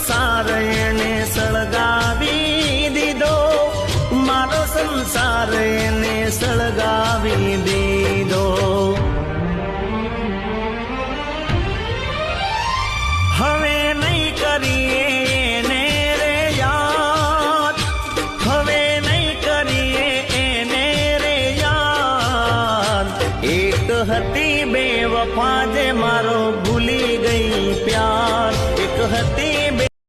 સંસાર એને સળગાવી દીધો, મારો સંસાર એને સળગાવી દીધો. હવે નહીં કરીએ એને રે યાદ, હવે નહીં કરીએ એને રે યાદ. એક હતી બેવફા જે મારો